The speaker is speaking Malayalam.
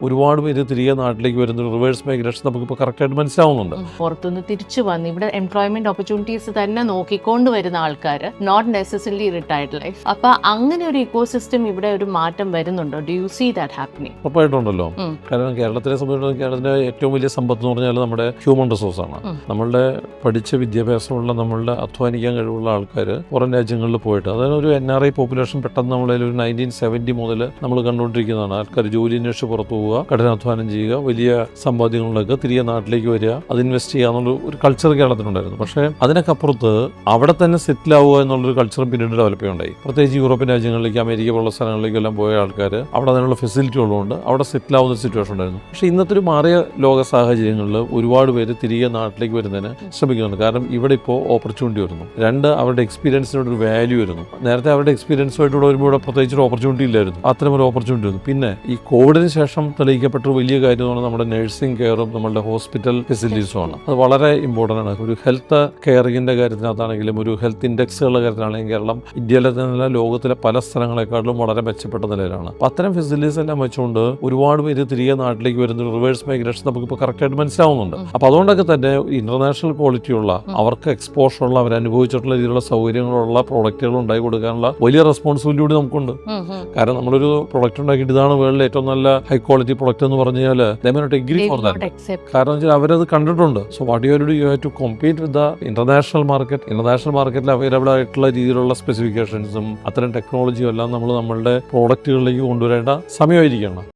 ഒരുപാട് പേര് തിരികെ നാട്ടിലേക്ക് വരുന്ന റിവേഴ്സ് മൈഗ്രേഷൻ നമുക്കിപ്പോൾ കറക്റ്റായിട്ട് മനസ്സിലാവുന്നുണ്ട്. പുറത്തുനിന്ന് തിരിച്ചു വന്ന് ഇവിടെ എംപ്ലോയ്മെന്റ് ഓപ്പർച്യൂണിറ്റീസ് തന്നെ നോക്കിക്കൊണ്ട് വരുന്ന ആൾക്കാർ, നോട്ട് നെസസറിലി റിട്ടയർഡ് ലൈഫ്. അപ്പൊ അങ്ങനെ ഒരു ഇക്കോസിസ്റ്റം ഇവിടെ ഒരു മാറ്റം വരുന്നുണ്ടോ? Do you see that happening? ഉറപ്പായിട്ടുണ്ടല്ലോ. കാരണം കേരളത്തിലെ സംബന്ധിച്ചിടത്തോളം കേരളത്തിന്റെ ഏറ്റവും വലിയ സമ്പത്ത് എന്ന് പറഞ്ഞാൽ നമ്മുടെ ഹ്യൂമൻ റിസോഴ്സ് ആണ്. നമ്മളുടെ പഠിച്ച വിദ്യാഭ്യാസമുള്ള, നമ്മളുടെ അധ്വാനിക്കാൻ കഴിവുള്ള ആൾക്കാർ പുറം രാജ്യങ്ങളിൽ പോയിട്ട്, അതായത് ഒരു NRI പോപ്പുലേഷൻ പെട്ടെന്ന് നമ്മളതിൽ ഒരു 1970 മുതൽ നമ്മൾ കണ്ടുകൊണ്ടിരിക്കുന്നതാണ്. ആൾക്കാർ ജോലി അന്വേഷിച്ച് പുറത്തു പോവുക, കഠിനാധ്വാനം ചെയ്യുക, വലിയ സമ്പാദ്യങ്ങളിലൊക്കെ തിരികെ നാട്ടിലേക്ക് വരിക, അത് ഇൻവെസ്റ്റ് ചെയ്യുക എന്നുള്ള ഒരു കൾച്ചർ കേരളത്തിനുണ്ടായിരുന്നു. പക്ഷേ അതിനൊക്കെ അപ്പുറത്ത് അവിടെ തന്നെ സെറ്റിൽ ആവുക എന്നുള്ളൊരു കൾച്ചറും പിന്നീട് ഡെവലപ്പ് ചെയ്യുണ്ടായി. പ്രത്യേകിച്ച് യൂറോപ്യൻ രാജ്യങ്ങളിലേക്ക്, അമേരിക്ക പോലുള്ള സ്ഥലങ്ങളിലേക്കെല്ലാം പോയ ആൾക്കാർ അവിടെ അതിനുള്ള ഫെസിലിറ്റി ഉള്ളതുകൊണ്ട് അവിടെ സെറ്റിൽ ആവുന്ന ഒരു സിറ്റുവേഷൻ ഉണ്ടായിരുന്നു. പക്ഷേ ഇന്നത്തെ ഒരു മാറിയ ലോക സാഹചര്യങ്ങളിൽ ഒരുപാട് പേര് തിരികെ നാട്ടിലേക്ക് വരുന്നതിന് ശ്രമിക്കുന്നുണ്ട്. കാരണം ഇവിടെ ഇപ്പോൾ ഓപ്പർച്യൂണിറ്റി വരുന്നു. രണ്ട്, അവരുടെ എക്സ്പീരിയൻസിനോടൊരു വാല്യൂ വരുന്നു. നേരത്തെ അവരുടെ എക്സ്പീരിയൻസുമായിട്ട് ഇവിടെ വരുമ്പോൾ ഇവിടെ പ്രത്യേകിച്ച് ഒരു ഓപ്പർച്യൂണിറ്റി ഇല്ലായിരുന്നു. അത്തരം ഒരു ഓപ്പർച്യൂണിറ്റി വരുന്നു. പിന്നെ ഈ കോവിഡിന് ശേഷം തെളിയിക്കപ്പെട്ട ഒരു വലിയ കാര്യമാണ് നമ്മുടെ നഴ്സിംഗ് കെയറും നമ്മുടെ ഹോസ്പിറ്റൽ ഫെസിലിറ്റീസും ആണ്. അത് വളരെ ഇമ്പോർട്ടൻ്റ് ആണ്. ഒരു ഹെൽത്ത് കെയറിങ്ങിൻ്റെ കാര്യത്തിനകത്താണെങ്കിലും, ഒരു ഹെൽത്ത് ഇൻഡെക്സുകളുടെ കാര്യത്തിലാണെങ്കിലും കേരളം ഇന്ത്യയിലെ തന്നെ ലോകത്തിലെ പല സ്ഥലങ്ങളെക്കാളും വളരെ മെച്ചപ്പെട്ട നിലയിലാണ്. അപ്പം അത്തരം ഫെസിലിറ്റീസ് എല്ലാം വെച്ചുകൊണ്ട് ഒരുപാട് പേര് തിരികെ നാട്ടിലേക്ക് വരുന്ന റിവേഴ്സ് മൈഗ്രേഷൻ നമുക്കിപ്പോൾ കറക്റ്റായിട്ട് മനസ്സിലാവുന്നുണ്ട്. അപ്പോൾ അതുകൊണ്ടൊക്കെ തന്നെ ഇന്റർനാഷണൽ ക്വാളിറ്റിയുള്ള, അവർക്ക് എക്സ്പോഷറുള്ള, അവർ അനുഭവിച്ചിട്ടുള്ള രീതിയിലുള്ള സൗകര്യങ്ങളുള്ള പ്രോഡക്റ്റുകൾ ഉണ്ടാക്കി കൊടുക്കാനുള്ള വലിയ റെസ്പോൺസിബിലിറ്റി കൂടി നമുക്കുണ്ട്. കാരണം നമ്മളൊരു പ്രൊഡക്റ്റ് ഉണ്ടാക്കിയിട്ട് ഇതാണ് വേൾഡിലെ ഏറ്റവും നല്ല ഹൈ ക്വാളിറ്റി പ്രൊഡക്റ്റ് എന്ന് പറഞ്ഞു കഴിഞ്ഞാൽ they may not agree for that. കാരണം വെച്ചാൽ അവരത് കണ്ടിട്ടുണ്ട്. So what you have to compete with the international market. International മാർക്കറ്റിൽ അവൈലബിൾ ആയിട്ടുള്ള രീതിയിലുള്ള സ്പെസിഫിക്കേഷൻസും അത്തരം ടെക്നോളജിയും എല്ലാം നമ്മൾ നമ്മളുടെ പ്രോഡക്റ്റുകളിലേക്ക് കൊണ്ടുവരേണ്ട സമയമായിരിക്കണം.